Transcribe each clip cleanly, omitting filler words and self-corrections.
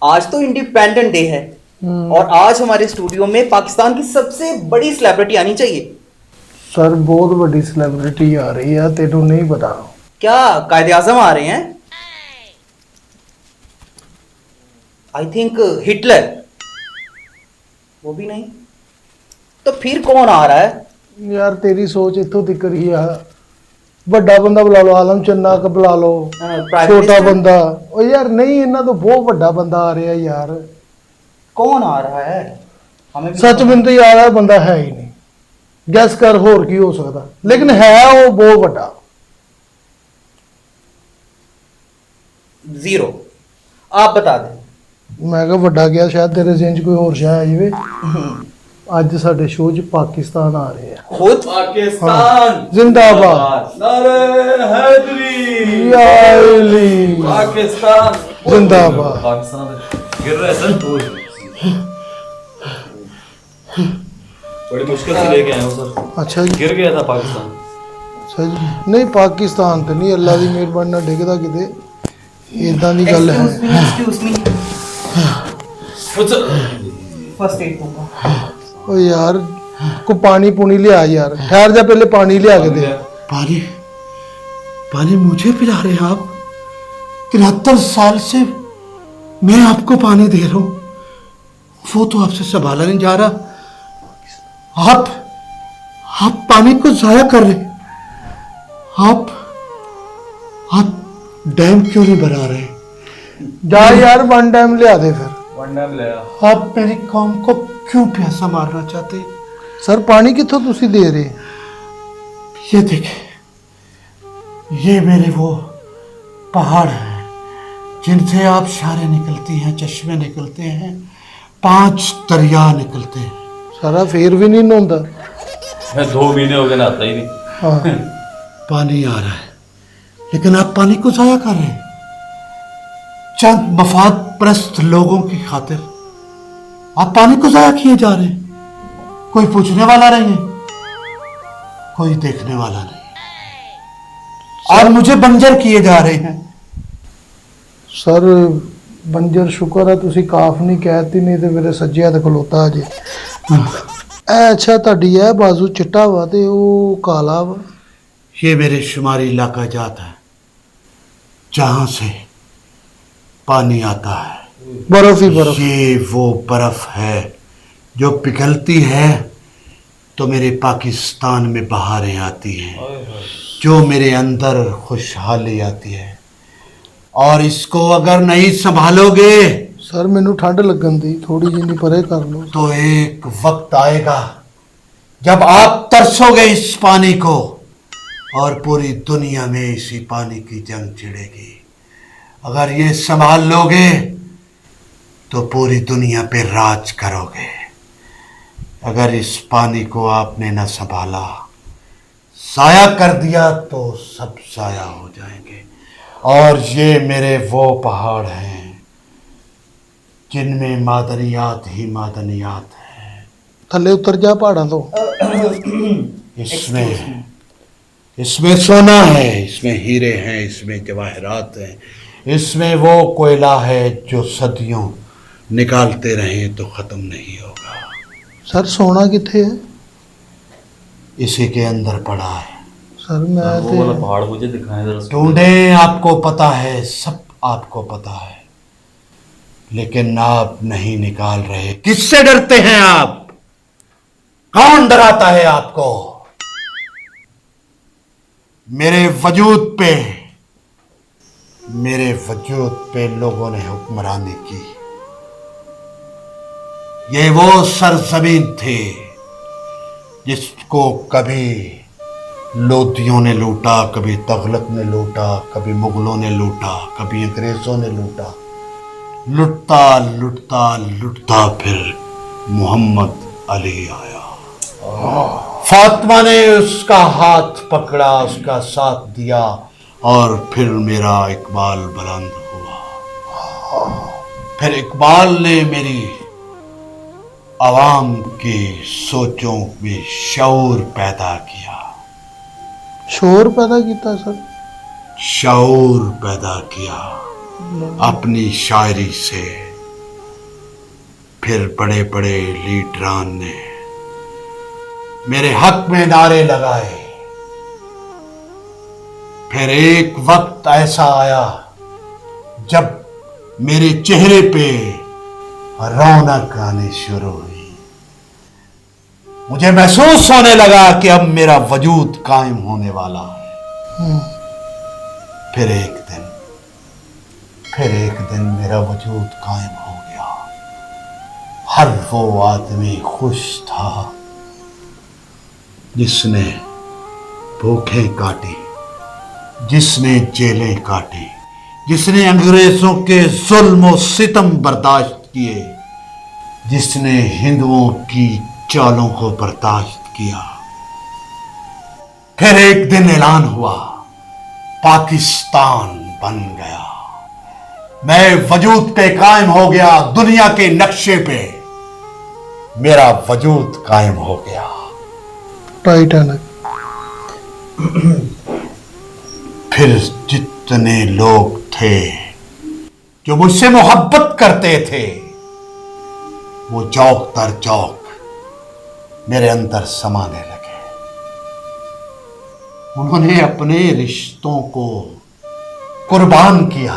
आज तो independent day है और आज हमारे स्टूडियो में पाकिस्तान की सबसे बड़ी सेलिब्रिटी आनी चाहिए। सर बहुत बड़ी सेलिब्रिटी आ रही है, तेनू नहीं पता? क्या कायदे आजम आ रहे हैं? I think Hitler. वो भी नहीं तो फिर कौन आ रहा है? यार तेरी सोच इतों तक ही है। बड़ा बंदा बुला लो, आलम चन्ना का बुला लो, प्राइम छोटा मिनिस्टर? बंदा। ओ यार नहीं, इन्ना तो बहुत बड़ा बंदा आ रहा है यार। कौन आ रहा है? हमें भी सच में तो यार है बंदा है ही नहीं। गैस कर होर की हो सकता, लेकिन है वो बहुत बड़ा। जीरो। आप बता दें। मैं कहा बड़ा गया, शायद तेरे जेंज कोई होर शाह आ जाए। ਅੱਜ ਸਾਡੇ ਸ਼ੋਅ 'ਚ ਪਾਕਿਸਤਾਨ ਆ ਰਹੇ ਆ। खुद पाकिस्तान जिंदाबाद। नारे हैदरी या अली। पाकिस्तान जिंदाबाद। पाकिस्तान गिर रहा है सर तो बड़ी मुश्किल से लेके आया हूँ सर। अच्छा जी। गिर गया था पाकिस्तान। अच्छा जी। नहीं पाकिस्तान तो नहीं, अल्लाह की मेहरबानी ਨਾਲ ਡਿੱਗਦਾ ਕਿਤੇ, ਇਦਾਂ ਦੀ ਗੱਲ ਹੈ। Excuse me. फर्स्ट एड दूंगा। ओ यार को पानी पुनी लिया यार, ठहर जा पहले पानी लिया के दे। पानी पानी मुझे पिला रहे हैं आप? 73 साल से मैं आपको पानी दे रहा हूं, वो तो आपसे संभाला नहीं जा रहा। आप पानी को जाया कर रहे। आप डैम क्यों नहीं बना रहे? जा यार वन टाइम लिया दे फिर। वन टाइम ले आ। आप मेरी कौम को क्यों प्यासा मारना चाहते हैं? सर पानी कितों तुसी दे रहे? ये देखे, ये मेरे वो पहाड़ हैं जिनसे आप शारें निकलती हैं, चश्मे निकलते हैं, 5 दरिया निकलते हैं। सारा फिर भी नहीं नहाता। मैं 2 महीने हो गए नहाता ही नहीं। हाँ पानी आ रहा है लेकिन आप पानी को जाया कर रहे हैं चंद मफाद परस्त लोगों की खातिर। आप पानी को जाया किए जा रहे हैं। कोई पूछने वाला नहीं है, कोई देखने वाला नहीं, और मुझे बंजर किए जा रहे हैं। सर बंजर शुक्र है तुसी काफ नहीं कहती, नहीं तो मेरे सज्जे हथ खलोता अजे। अच्छा ਤੁਹਾਡੀ है बाजू चिट्टा वा ते ओ काला वा। ये मेरे शुमारी इलाका जात है जहां से पानी आता है। बर्फ ही बर्फ। ये वो बर्फ है जो पिघलती है तो मेरे पाकिस्तान में बहारें आती हैं, जो मेरे अंदर खुशहाली आती है। और इसको अगर नहीं संभालोगे सर मैनू ठंड लगन दी, थोड़ी जी परे कर लो। तो एक वक्त आएगा जब आप तरसोगे इस पानी को और पूरी दुनिया में इसी पानी की जंग छिड़ेगी। अगर ये संभाल लोगे तो पूरी दुनिया पे राज करोगे। अगर इस पानी को आपने न संभाला, साया कर दिया, तो सब साया हो जाएंगे। और ये मेरे वो पहाड़ हैं जिनमें मादनियात ही मादनियात है। थले उतर जा पहाड़ा तो। इसमें सोना है, इसमें हीरे हैं, इसमें जवाहरात हैं, इसमें वो कोयला है जो सदियों निकालते रहें तो खत्म नहीं होगा। सर सोना किथे है? इसी के अंदर पड़ा है। सर मैं वो वाला पहाड़ मुझे दिखाएं जरा। ढूंढे, आपको पता है, सब आपको पता है, लेकिन आप नहीं निकाल रहे। किससे डरते हैं आप? कौन डराता है आपको? मेरे वजूद पे लोगों ने हुक्मरानी की। ये वो सरजमीन थी जिसको कभी लोधियों ने लूटा, कभी तगलक ने लूटा, कभी मुगलों ने लूटा, कभी अंग्रेजों ने लूटा। लुटता लुटता लुटता फिर मोहम्मद अली आया। फातिमा ने उसका हाथ पकड़ा, उसका साथ दिया, और फिर मेरा इकबाल बुलंद हुआ। फिर इकबाल ने मेरी आवाम की सोचों में शऊर पैदा किया। शोर पैदा किया सर? शऊर पैदा किया अपनी शायरी से, फिर बड़े बड़े लीडरान ने मेरे हक में नारे लगाए। फिर एक वक्त ऐसा आया जब मेरे चेहरे पे रौनक आनी शुरू हुई। मुझे महसूस होने लगा कि अब मेरा वजूद कायम होने वाला है। फिर एक दिन मेरा वजूद कायम हो गया। हर वो आदमी खुश था जिसने भूखें काटी, जिसने जेलें काटी, जिसने अंग्रेजों के जुल्म और सितम बर्दाश्त किए, जिसने हिंदुओं की चालों को बर्दाश्त किया। फिर एक दिन ऐलान हुआ, पाकिस्तान बन गया। मैं वजूद पे कायम हो गया, दुनिया के नक्शे पे मेरा वजूद कायम हो गया। टाइटैनिक। फिर जितने लोग थे जो मुझसे मोहब्बत करते थे, वो चौक दर चौक मेरे अंदर समाने लगे। उन्होंने अपने रिश्तों को कुर्बान किया,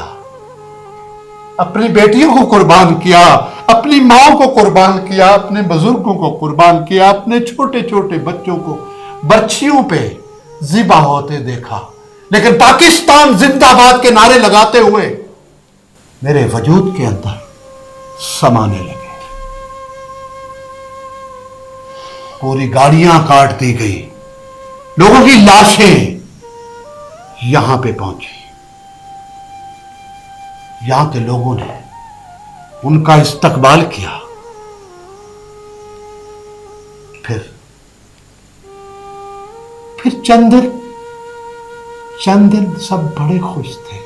अपनी बेटियों को कुर्बान किया, अपनी मां को कुर्बान किया, अपने बुजुर्गों को कुर्बान किया, अपने छोटे छोटे बच्चों को बर्छियों पे जिबा होते देखा। लेकिन पाकिस्तान जिंदाबाद के नारे लगाते हुए मेरे वजूद के अंदर समाने लगे। पूरी गाड़ियां काट दी गई, लोगों की लाशें यहां पे पहुंची। यहां के लोगों ने उनका इस्तकबाल किया। फिर चंद दिन सब बड़े खुश थे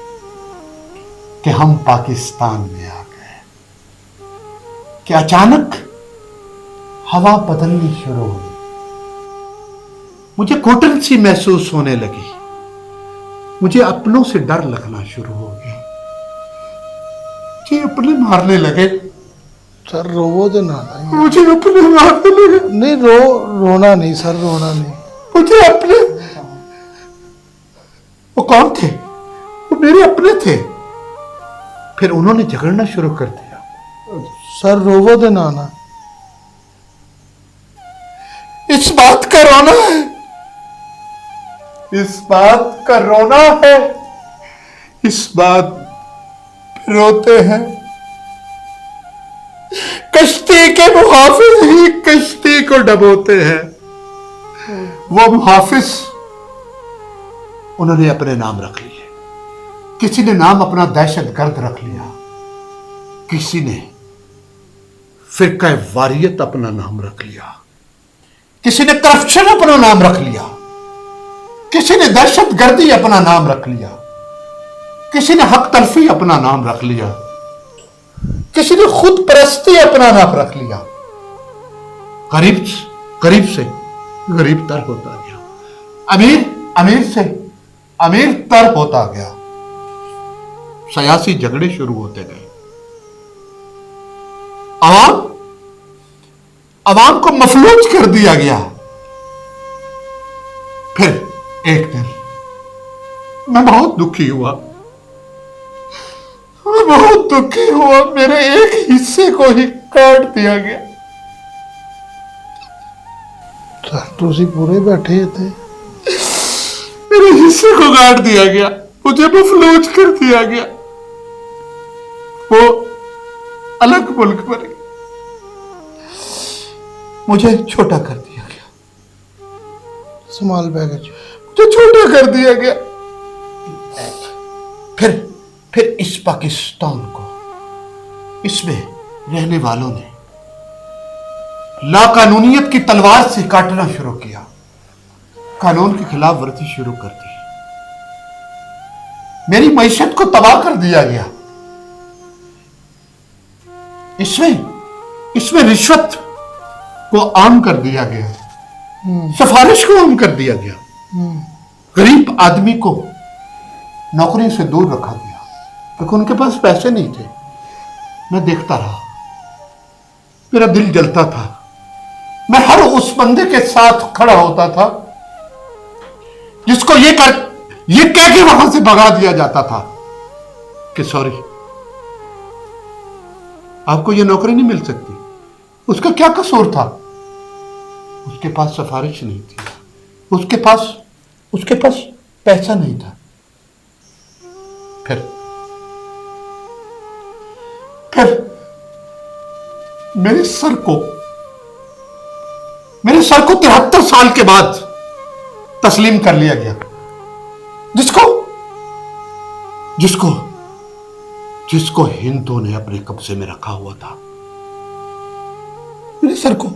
कि हम पाकिस्तान में आ गए। कि अचानक हवा बदलनी शुरू हुई। मुझे घुटन सी महसूस होने लगी। मुझे अपनों से डर लगना शुरू हो गया। मुझे अपने मारने लगे। सर रोवो तो ना। मुझे अपने मारने लगे। नहीं रोना नहीं सर, रोना नहीं। मुझे अपने, वो कौन थे? वो मेरे अपने थे। फिर उन्होंने झगड़ना शुरू कर दिया। सर रोवो तो ना। इस बात का रोना है, इस बात का रोना है, इस बात पे रोते हैं। कश्ती के मुहाफिज ही कश्ती को डबोते हैं। वो मुहाफिज उन्होंने अपने नाम रख लिए। किसी ने नाम अपना दहशतगर्द रख लिया, किसी ने फिरका वारियत अपना नाम रख लिया, किसी ने करप्शन अपना नाम रख लिया, किसी ने दहशतगर्दी अपना नाम रख लिया, किसी ने हक तलफी अपना नाम रख लिया, किसी ने खुद परस्ती अपना नाम रख लिया। गरीब से गरीब तर होता गया, अमीर से अमीर तर होता गया। सियासी झगड़े शुरू होते गए। अवाम को मफलूज कर दिया गया। फिर एक दिन मैं बहुत दुखी हुआ। मेरे एक हिस्से को ही काट दिया गया। सर तुसी पूरे बैठे थे। मेरे हिस्से को काट दिया गया, मुझे मफलूज कर दिया गया। वो अलग मुल्क बन गया, मुझे छोटा कर दिया गया। स्मॉल पैकेज मुझे छोटा कर दिया गया। फिर इस पाकिस्तान को, इसमें रहने वालों ने लाकानूनियत की तलवार से काटना शुरू किया, कानून की खिलाफ वर्जी शुरू कर दी। मेरी मईशत को तबाह कर दिया गया। इसमें रिश्वत को आम कर दिया गया, सिफारिश को आम कर दिया गया। गरीब आदमी को नौकरी से दूर रखा गया क्योंकि उनके पास पैसे नहीं थे। मैं देखता रहा, मेरा दिल जलता था। मैं हर उस बंदे के साथ खड़ा होता था जिसको ये कह के वहां से भगा दिया जाता था कि सॉरी, आपको ये नौकरी नहीं मिल सकती। उसका क्या कसूर था? उसके पास सिफारिश नहीं थी, उसके पास पैसा नहीं था। फिर मेरे सर को 73 साल के बाद तस्लीम कर लिया गया। जिसको हिंदुओं ने अपने कब्जे में रखा हुआ था। मेरे सर को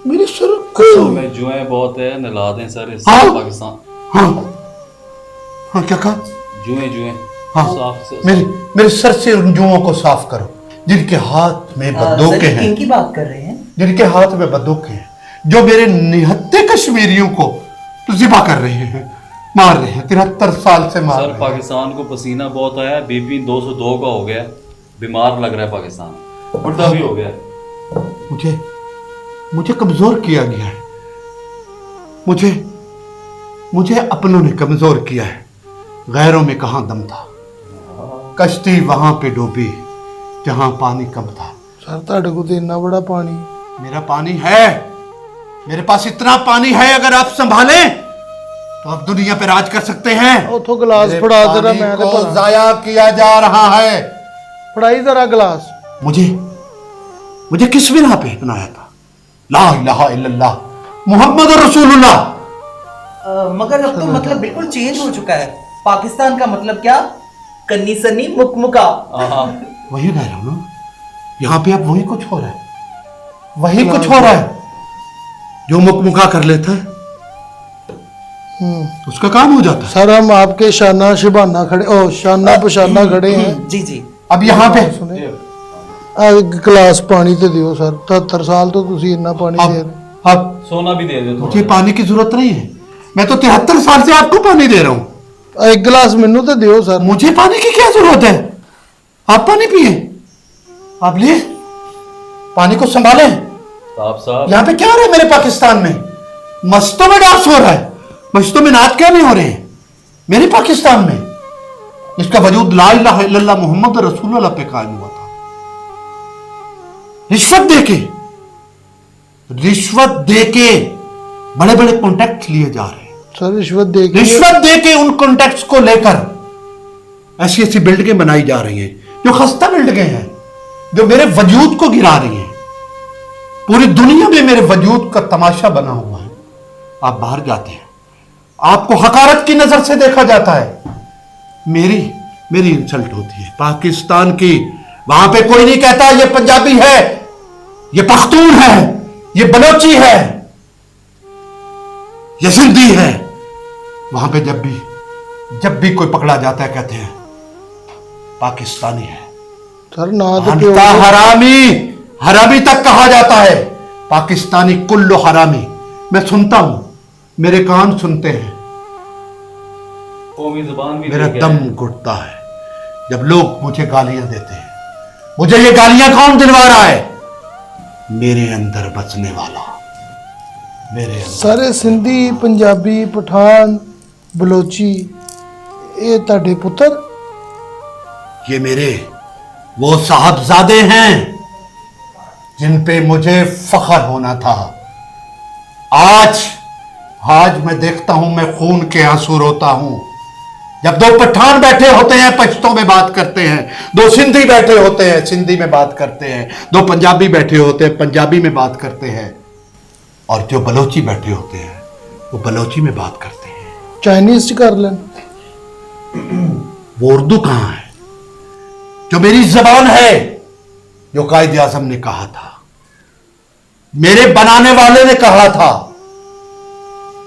में जुएं बहुत है, नला दें सर इस हाँ? पाकिस्तान। हाँ, क्या कहा? जुएं हाँ, साफ से मेरे सर से उन जुओं को साफ करो जिनके हाथ में बंदूकें हैं। किन की बात कर रहे हैं? जिनके हाथ में बंदूकें हैं, जो मेरे निहत्थे कश्मीरियों को ज़िबा कर रहे हैं, मार रहे हैं। 73 साल से मार सर रहे हैं। पाकिस्तान को पसीना बहुत आया है, बीपी 202 का हो गया, बीमार लग रहा है पाकिस्तान, बुढ़ा भी हो गया। मुझे कमजोर किया गया है। मुझे अपनों ने कमजोर किया है। गैरों में कहां दम था। कश्ती वहां पे डूबी जहां पानी कम था। सर ਤੁਹਾਡੇ ਕੋਲ ਤੇ ਇੰਨਾ ਬੜਾ ਪਾਣੀ। मेरा पानी है, मेरे पास इतना पानी है, अगर आप संभालें तो आप दुनिया पे राज कर सकते हैं। ਉਥੋਂ ਗਲਾਸ मेरे ਫੜਾ ਜਰਾ पानी ਮੈਂ ਤੇ को ਭਲਾ। जाया किया जा रहा है। ਫੜਾਈ जरा गलास। मुझे किस बिना पे बनाया था? ला इलाहा इल्लल्लाह मुहम्मद रसूलुल्लाह। मगर अब तो मतलब बिल्कुल चेंज हो चुका है। पाकिस्तान का मतलब क्या? कन्नी सन्नी मुकमुका। वही कह रहा हूं ना, यहां पे अब वही कुछ हो रहा है, वही कुछ हो रहा है। जो मुकमुका कर लेता है उसका काम हो जाता है। सर हम आपके शाना शिबाना खड़े शाना पशाना खड़े हैं। जी जी। अब यहाँ पे सुने गिलास पानी तो दियो सर। 73 साल तो ਤੁਸੀਂ ਇੰਨਾ ਪਾਣੀ ਦੇ ਰਹੇ। अब सोना भी दे दो थोड़ा। मुझे पानी की जरूरत नहीं है। मैं तो 73 साल से आपको पानी दे रहा हूं। ਇੱਕ गिलास ਮੈਨੂੰ ਤੇ ਦਿਓ सर। मुझे पानी की क्या जरूरत है? आप पानी पिए, आप लिए पानी को संभालें। साहब यहाँ पे क्या हो रहा है मेरे पाकिस्तान में? मस्जिदों में डांस हो रहा है, मस्जिदों में नाच क्या नहीं हो रहे हैं मेरे पाकिस्तान में? इसका वजूद ला इलाहा इल्लल्लाह मोहम्मद रसूलुल्लाह पे कायम हुआ था। रिश्वत देके बड़े बड़े कॉन्टैक्ट लिए जा रहे हैं। सर रिश्वत दे के उन कॉन्टैक्ट्स को लेकर ऐसी ऐसी बिल्डिंगें बनाई जा रही हैं जो खस्ता बिल्डिंगें हैं, जो मेरे वजूद को गिरा रही हैं। पूरी दुनिया में मेरे वजूद का तमाशा बना हुआ है। आप बाहर जाते हैं, आपको हकारत की नजर से देखा जाता है। मेरी इंसल्ट होती है पाकिस्तान की। वहां पे कोई नहीं कहता ये पंजाबी है, ये पख्तून है, ये बलोची है, ये सिंधी है। वहां पे जब भी कोई पकड़ा जाता है कहते हैं पाकिस्तानी है। सर ना तो अंता हरामी तक कहा जाता है। पाकिस्तानी कुल्लो हरामी। मैं सुनता हूं, मेरे कान सुनते हैं, कौमी जुबान भी मेरा दे दम घुटता है जब लोग मुझे गालियां देते हैं। मुझे ये गालियां कौन दिलवा रहा है? मेरे अंदर बसने वाला, मेरे अंदर। सारे सिंधी पंजाबी पठान बलोची ये ਤੁਹਾਡੇ ਪੁੱਤਰ। ये मेरे वो साहबजादे हैं जिन पे मुझे फख्र होना था। आज मैं देखता हूं, मैं खून के आंसू रोता हूं जब दो पठान बैठे होते हैं पश्तो में बात करते हैं, दो सिंधी बैठे होते हैं सिंधी में बात करते हैं, दो पंजाबी बैठे होते हैं पंजाबी में बात करते हैं, और जो बलोची बैठे होते हैं वो बलोची में बात करते हैं। चाइनीज च कर लें। वो उर्दू कहां है जो मेरी जबान है? जो कायदे आजम ने कहा था, मेरे बनाने वाले ने कहा था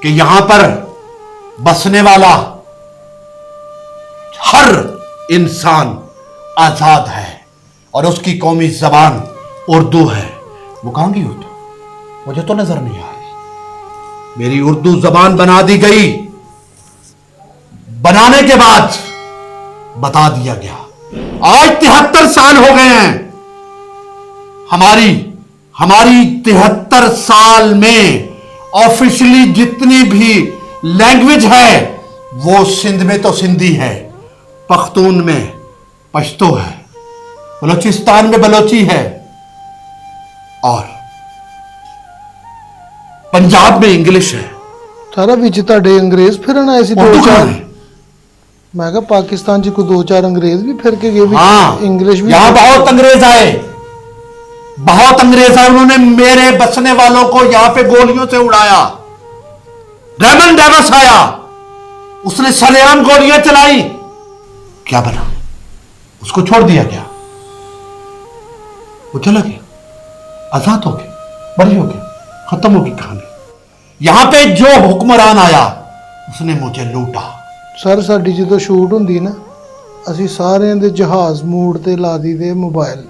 कि यहां पर बसने वाला हर इंसान आजाद है और उसकी कौमी जबान उर्दू है। वो कहां गई उर्दू? मुझे तो नजर नहीं आ रही। मेरी उर्दू जबान बना दी गई, बनाने के बाद बता दिया गया। आज 73 साल हो गए हैं हमारी हमारी 73 साल में ऑफिशियली जितनी भी लैंग्वेज है वो सिंध में तो सिंधी है, पख्तून में पश्तो है, बलूचिस्तान में बलोची है और पंजाब में इंग्लिश है। ਸਾਰਾ ਵਿੱਚ ਤੁਹਾਡੇ ਅੰਗਰੇਜ਼ ਫਿਰਨ ਆਏ ਸੀ ਦੋ उर्दू कहाँ ਚਾਰ है? ਮੈਂ ਕਿਹਾ ਪਾਕਿਸਤਾਨ 'ਚ ਕੋਈ ਦੋ ਚਾਰ ਅੰਗਰੇਜ਼ ਵੀ ਫਿਰ ਕੇ ਗਏ ਵੀ हाँ, ਇੰਗਲਿਸ਼ ਵੀ यहां बहुत अंग्रेज आए, बहुत अंग्रेज आए। उन्होंने मेरे बसने वालों को यहां पे गोलियों से उड़ाया। रेमन डेवस आया, उसने सरेआम गोलियां चलाई। क्या बना? उसको छोड़ दिया गया, वो चला गया, आजाद हो गया, बरी हो गया, खत्म होगी कहानी। यहां पे जो हुक्मरान आया उसने मुझे लूटा। ਸਰ ਸਾਡੀ ਜਦੋਂ ਸ਼ੂਟ ਹੁੰਦੀ ਨਾ ਅਸੀਂ ਸਾਰਿਆਂ ਦੇ ਜਹਾਜ਼ ਮੋਡ ਤੇ ਲਾ ਦਈਦੇ ਮੋਬਾਈਲ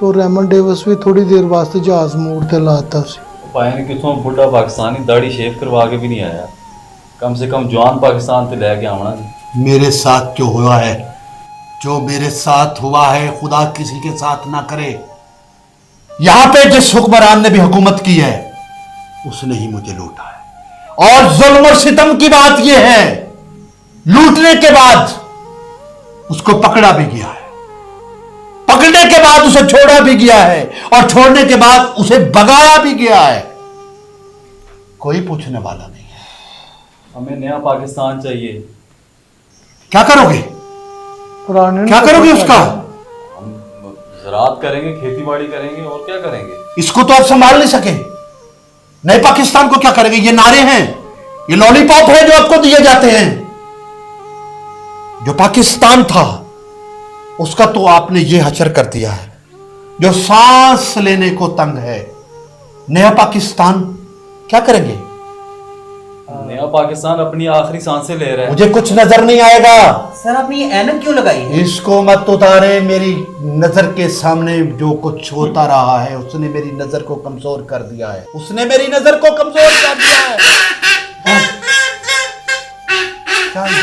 ਤੋਂ ਰੈਮਨ ਡੇਵਿਸ ਵੀ ਥੋੜੀ ਦੇਰ ਵਾਸਤੇ ਜਹਾਜ਼ ਮੋਡ ਤੇ ਲਾਤਾ ਸੀ पाए ने कितों बुढ़ा पाकिस्तानी दाढ़ी शेव करवा के भी नहीं आया, कम से कम जवान पाकिस्तान से लेके आना जी। मेरे साथ जो हुआ है, जो मेरे साथ हुआ है, खुदा किसी के साथ ना करे। यहां पे जिस हुक्मरान ने भी हुकूमत की है उसने ही मुझे लूटा है। और जुल्म और सितम की बात यह है, लूटने के बाद उसको पकड़ा भी गया है, पकड़ने के बाद उसे छोड़ा भी गया है और छोड़ने के बाद उसे भगाया भी गया है। कोई पूछने वाला नहीं है। हमें नया पाकिस्तान चाहिए। क्या करोगे? ਪੁਰਾਣੇ क्या करोगे उसका? हम ज़राअत करेंगे, खेती बाड़ी करेंगे और क्या करेंगे। इसको तो आप संभाल नहीं सके, नए पाकिस्तान को क्या करेंगे? ये नारे हैं, ये लॉलीपॉप है जो आपको दिए जाते हैं। जो पाकिस्तान था उसका तो आपने ये हशर कर दिया है, जो सांस लेने को तंग है। नया पाकिस्तान क्या करेंगे? नया पाकिस्तान अपनी आखिरी सांसें ले रहा है। मुझे कुछ नजर नहीं आएगा। सर आपने ये ऐनक क्यों लगाई है? इसको मत उतारे। मेरी नजर के सामने जो कुछ होता रहा है उसने मेरी नजर को कमजोर कर दिया है, उसने मेरी नजर को कमजोर कर दिया है। क्या है?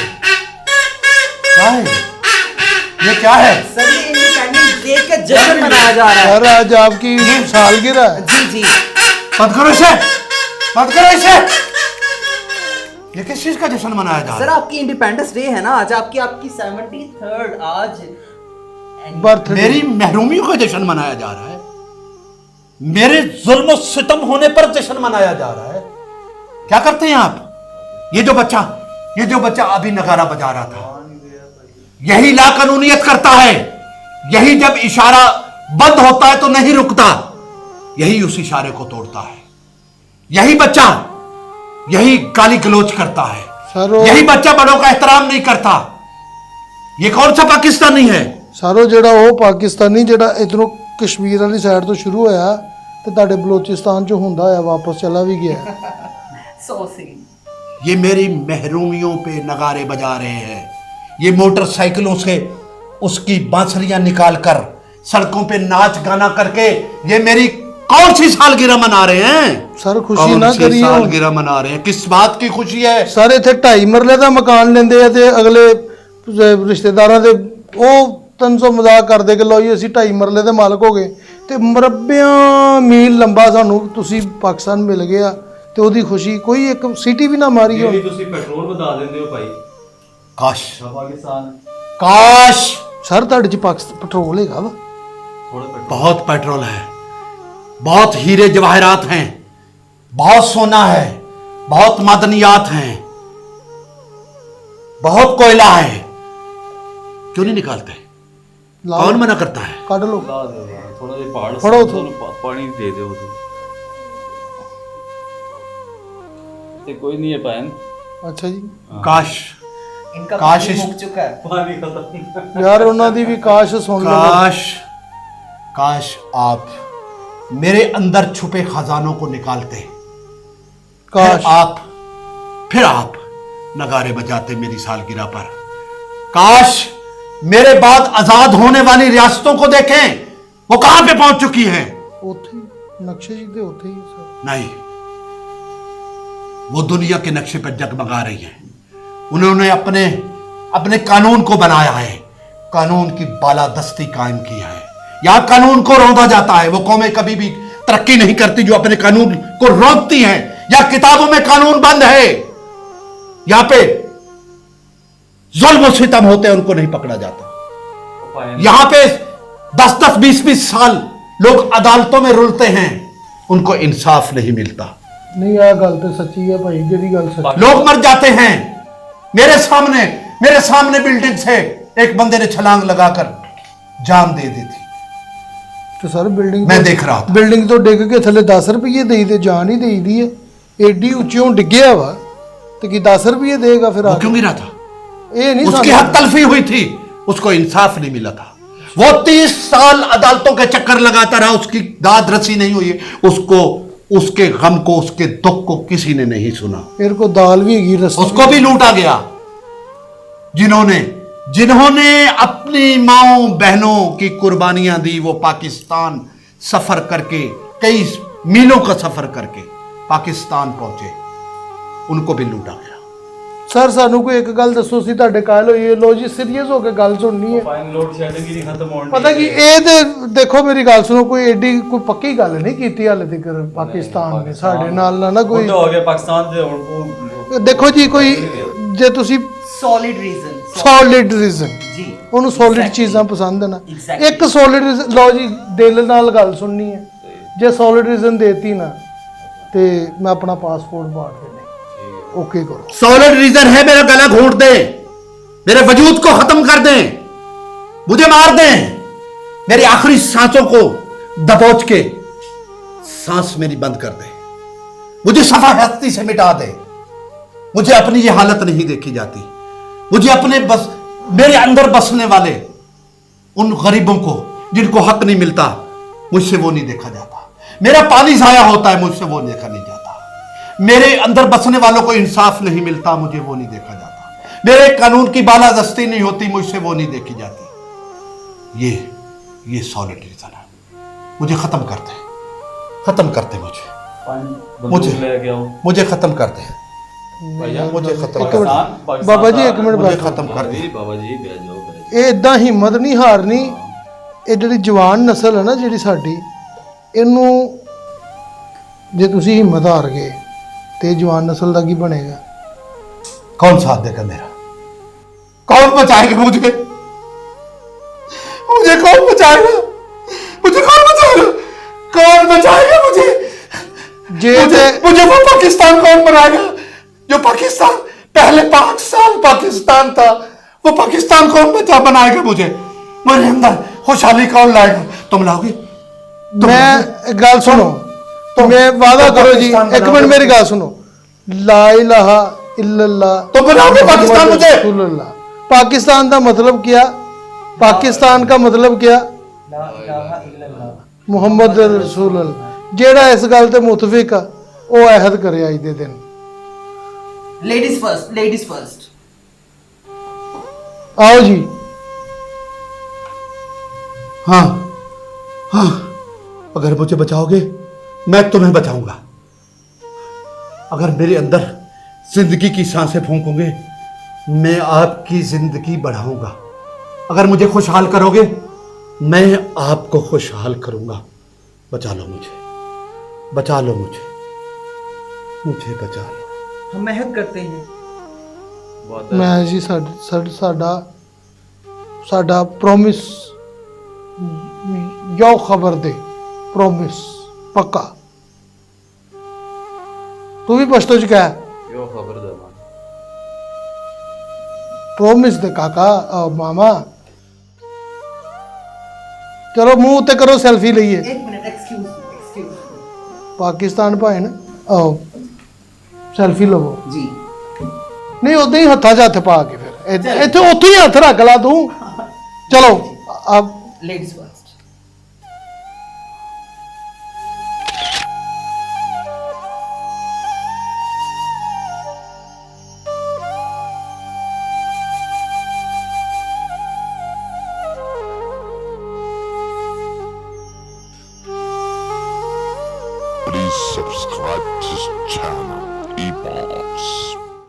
क्या है ये? क्या है? सर ये इंडिपेंडेंस डे का जश्न मनाया जा रहा है। सर आज आपकी सालगिरह है जी जी। मत करो इसे, मत करो इसे। ये किस चीज का जश्न मनाया जा सर रहा है? आपकी इंडिपेंडेंस डे है ना आज, आपकी आपकी 73rd आज। बर्थडे मेरी महरूमियों का जश्न मनाया जा रहा है, मेरे जुल्म और सितम होने पर जश्न मनाया जा रहा है। क्या करते हैं आप? ये जो बच्चा अभी नगारा बजा रहा था, यही लाकानूनियत करता है। यही जब इशारा बंद होता है तो नहीं रुकता, यही उस इशारे को तोड़ता है। यही बच्चा यही गाली गलोच करता है, सर वो- यही बच्चा बड़ों का एहतराम नहीं करता। ये कौन सा पाकिस्तानी है? ਸਰ ਉਹ ਜਿਹੜਾ ਉਹ ਪਾਕਿਸਤਾਨੀ ਜਿਹੜਾ ਇਧਰੋਂ ਕਸ਼ਮੀਰ ਵਾਲੀ ਸਾਈਡ ਤੋਂ ਸ਼ੁਰੂ ਹੋਇਆ ਤੇ ਤੁਹਾਡੇ ਬਲੋਚਿਸਤਾਨ 'ਚ ਹੁੰਦਾ ਹੋਇਆ ਵਾਪਸ ਚਲਾ ਵੀ ਗਿਆ सो सी। ये मेरी महरूमियों पे नगारे बजा रहे हैं, ये मोटरसाइकिलों से उसकी बांसुरियां निकाल कर सड़कों पे नाच गाना करके ये मेरी कौन सी सालगिरह मना रहे हैं? ਸਰ ਖੁਸ਼ੀ कौन ਨਾ सी ਕਰੀਏ ਹੁਣ। सालगिरह मना रहे हैं? किस बात की खुशी है? ਸਰ ਇੱਥੇ 2.5 ਮਰਲੇ ਦਾ ਮਕਾਨ ਲੈਂਦੇ ਆ ਤੇ ਅਗਲੇ ਰਿਸ਼ਤੇਦਾਰਾਂ ਦੇ ਉਹ 300 ਮਜ਼ਾਕ ਕਰਦੇ ਕਿ ਲਓ ਜੀ ਅਸੀਂ 2.5 ਮਰਲੇ ਦੇ ਮਾਲਕ ਹੋ ਗਏ ਤੇ ਮਰਬਿਆਂ ਮੀਲ ਲੰਬਾ ਸਾਨੂੰ ਤੁਸੀਂ ਪਾਕਿਸਤਾਨ ਮਿਲ ਗਿਆ ਤੇ ਉਹਦੀ ਖੁਸ਼ੀ ਕੋਈ ਇੱਕ ਸਿਟੀ ਵੀ ਨਾ ਮਾਰੀ ਹੋਣੀ। ਤੁਸੀਂ ਪੈਟਰੋਲ ਵਧਾ ਦਿੰਦੇ ਹੋ ਭਾਈ। काश पाकिस्तान काश ਸਰ ਤੁਹਾਡੇ 'ਚ ਪਾਕਿਸਤਾਨ ਪੈਟਰੋਲ ਹੈਗਾ ਵਾ? थोड़ा पेट्रोल बहुत पेट्रोल है, बहुत हीरे जवाहरात हैं, बहुत सोना है, बहुत मादनियात हैं, बहुत कोयला है। क्यों नहीं निकालते? ਲਾਓ, कौन मना करता है? ਕੱਢ ਲਓ। ला दो यार, थोड़ा ये पहाड़ फड़ो से तो। पानी दे दो तो। ये कोई नहीं है बहन, ਅੱਛਾ ਜੀ काश इनका काश पानी इस- मुक चुका है। पानी खत्म। ਯਾਰ ਉਹਨਾਂ ਦੀ ਵੀ ਕਾਸ਼ ਸੁਣ ਲਓ। काश काश आप मेरे अंदर छुपे खजानों को निकालते, ਕਾਸ਼ फिर आप नगारे बजाते मेरी सालगिरह पर। काश मेरे बाद आजाद होने वाली रियासतों को देखें, वो कहां पे पहुंच चुकी हैं। ਉੱਥੇ ਹੀ, ਨਕਸ਼ੇ ਜੀ ਦੇ ਉੱਥੇ ही सर। नहीं, वो दुनिया के नक्शे पर जगमगा रही है। उन्होंने अपने कानून को बनाया है, कानून की बालादस्ती कायम की है। यहां कानून को रौंदा जाता है। वो कौमें कभी भी तरक्की नहीं करती जो अपने कानून को रोकती हैं। या किताबों में कानून बंद है, यहां पे जुल्म और सितम होते हैं, उनको नहीं पकड़ा जाता। यहां पे 10-10, 20-20 साल लोग अदालतों में रुलते हैं, उनको इंसाफ नहीं मिलता। नहीं आ गल तो सच्ची है भाई, जेडी गल सच्ची। लोग मर जाते हैं मेरे सामने बिल्डिंग से एक बंदे ने छलांग लगाकर जान दे दी थी। तो सर बिल्डिंग मैं देख रहा था। बिल्डिंग तो डिग के थले 10 रुपये देई दे, जान ही देई दी है। एडी उच्चियों डिग्या वा तो कि 10 रुपये देगा फिर वो आगे? क्यों गिरा था? ये नहीं उसकी हक तलफी हुई थी, उसको इंसाफ नहीं मिला था। वो 30 साल अदालतों के चक्कर लगाता रहा, उसकी दाद रसी नहीं हुई। उसको, उसके गम को, उसके दुख को किसी ने नहीं सुना। फिर को दाल भी हैगी, रस उसको भी लूटा गया। जिन्होंने अपनी माओ बहनों की कुर्बानियां दी, वो पाकिस्तान सफर करके, कई मीलों का सफर करके पाकिस्तान पहुंचे, उनको भी लूटा गया। सर सानू कोई एक गल दसो, सी ਤੁਹਾਡੇ ਕਾਲ ਹੋਈ ਹੈ, ਲੋ ਜੀ ਸੀਰੀਅਸ ਹੋ ਕੇ ਗੱਲ ਸੁਣਨੀ ਹੈ। फाइन लोड शेडिंग ही नहीं खत्म होनी। ਪਤਾ ਕੀ ਇਹ ਤੇ ਦੇਖੋ ਮੇਰੀ ਗੱਲ ਸੁਣੋ, ਕੋਈ ਐਡੀ ਕੋਈ ਪੱਕੀ ਗੱਲ ਨਹੀਂ ਕੀਤੀ ਹਾਲੇ ਤੱਕ ਪਾਕਿਸਤਾਨ ਨੇ ਸਾਡੇ ਨਾਲ ਨਾ ਕੋਈ। तो हो गया पाकिस्तान से हुण ਦੇਖੋ ਜੀ ਕੋਈ ਜੇ ਤੁਸੀਂ सॉलिड रीजन ਸੋਲਿਡ ਰੀਜ਼ਨ जी ਉਹਨੂੰ ਸੋਲਿਡ Exactly. ਚੀਜ਼ਾਂ ਪਸੰਦ ਨਾ। Exactly. ਇੱਕ ਸੋਲਿਡ ਲਓ ਜੀ ਦਿਲ ਨਾਲ ਗੱਲ ਸੁਣਨੀ ਹੈ, ਜੇ ਸੋਲਿਡ ਰੀਜ਼ਨ ਦੇਤੀ ਨਾ ਤੇ ਮੈਂ ਆਪਣਾ ਪਾਸਪੋਰਟ ਬਾੜ ਦੇਣਾ। ओके करो। सॉलिड रीजन है मेरा गला घोंट दे, मेरे वजूद को खत्म कर दें, मुझे मार दें, मेरी आखिरी सांसों को दबोच के सांस मेरी बंद कर दे, मुझे सफा हस्ती से मिटा दे। मुझे अपनी ये हालत नहीं देखी जाती। मुझे अपने बस मेरे अंदर बसने वाले उन गरीबों को जिनको हक नहीं मिलता, मुझसे वो नहीं देखा जाता। मेरा पानी जाया होता है, मुझसे वो देखा नहीं जाता। मेरे अंदर बसने वालों को इंसाफ नहीं मिलता, मुझे वो नहीं देखा जाता। मेरे कानून की बालादस्ती नहीं होती, मुझसे वो नहीं देखी जाती। ये सॉलिड रीजन है। मुझे खत्म करते मुझे खत्म करते हैं। मुझे खत्म एक कर मिनट बाबा जी, एक मिनट मुझे बैठो। खत्म कर दे। बाबा जी बैठ जाओ ਇਹ ਇਦਾਂ ਹਿੰਮਤ ਨਹੀਂ ਹਾਰਨੀ। ਇਹ ਜਿਹੜੀ ਜਵਾਨ ਨਸਲ ਹੈ ਨਾ ਜਿਹੜੀ ਸਾਡੀ, ਇਹਨੂੰ ਜੇ ਤੁਸੀਂ ਹਿੰਮਤ ਹਾਰ ਗਏ ਤੇ ਜਵਾਨ ਨਸਲ ਦਾ ਕੀ ਬਣੇਗਾ? कौन साथ देगा मेरा? कौन बचाएगा मुझे? मुझे कौन बचाएगा? कौन बचाएगा मुझे? ਜੇ मुझे ਤੇ मुझे वो पाकिस्तान कौन बनाएगा जो पाकिस्तान पहले 5 साल पाकिस्तान था? वो पाकिस्तान कौन बनाएगा मुझे? मेरे अंदर खुशहाली कौन लाएगा? तुम लाओगे? ਮੈਂ ਗੱਲ ਸੁਣੋ, ਮੈਂ वादा करो जी, एक मिनट मेरी गल सुनो। ला इलाहा इल्लल्लाह तो बनाओगे पाकिस्तान मुझे? रसूलुल्लाह। पाकिस्तान का मतलब क्या? पाकिस्तान का मतलब क्या? ला इलाहा इल्लल्लाह मुहम्मद रसूलुल्लाह। ਜਿਹੜਾ ਇਸ ਗੱਲ ਤੇ ਮੁਤਫਿਕ ਆ ਉਹ ਅਹਿਦ ਕਰੇ ਅੱਜ ਦੇ ਦਿਨ। लेडीज फर्स्ट आओ जी। हाँ, अगर मुझे बचाओगे मैं तुम्हें बचाऊंगा। अगर मेरे अंदर जिंदगी की सांसें फूंकोगे मैं आपकी जिंदगी बढ़ाऊंगा। अगर मुझे खुशहाल करोगे मैं आपको खुशहाल करूंगा। बचा लो मुझे, बचा लो मुझे बचा लो। हम मेहनत करते हैं। बहुत ਮੈਂ ਜੀ ਸਾਡਾ ਪ੍ਰੋਮਿਸ ਯੋ ਖਬਰ ਦੇ ਪ੍ਰੋਮਿਸ ਪੱਕਾ। ਤੂੰ ਵੀ ਪਸ਼ਤੋ ਚ ਕਹਿ यो खबर दे man। ਪ੍ਰੋਮਿਸ ਦੇ ਕਾਕਾ ਮਾਮਾ। ਚਲੋ ਮੂੰਹ ਉੱਤੇ ਕਰੋ, ਸੈਲਫੀ ਲਈਏ। एक मिनट एक्सक्यूज ਪਾਕਿਸਤਾਨ ਭੈਣ ਆਓ ਸੈਲਫੀ ਲਵੋ। जी ਨਹੀਂ ਉਦਾਂ ਹੀ ਹੱਥਾਂ 'ਚ ਹੱਥ ਪਾ ਕੇ ਫਿਰ ਇੱਥੇ ਉੱਥੇ ਹੀ ਹੱਥ ਰੱਖ ਲਾ ਤੂੰ। ਚਲੋ ਆਪ ladies first Please subscribe to this channel, Ebon.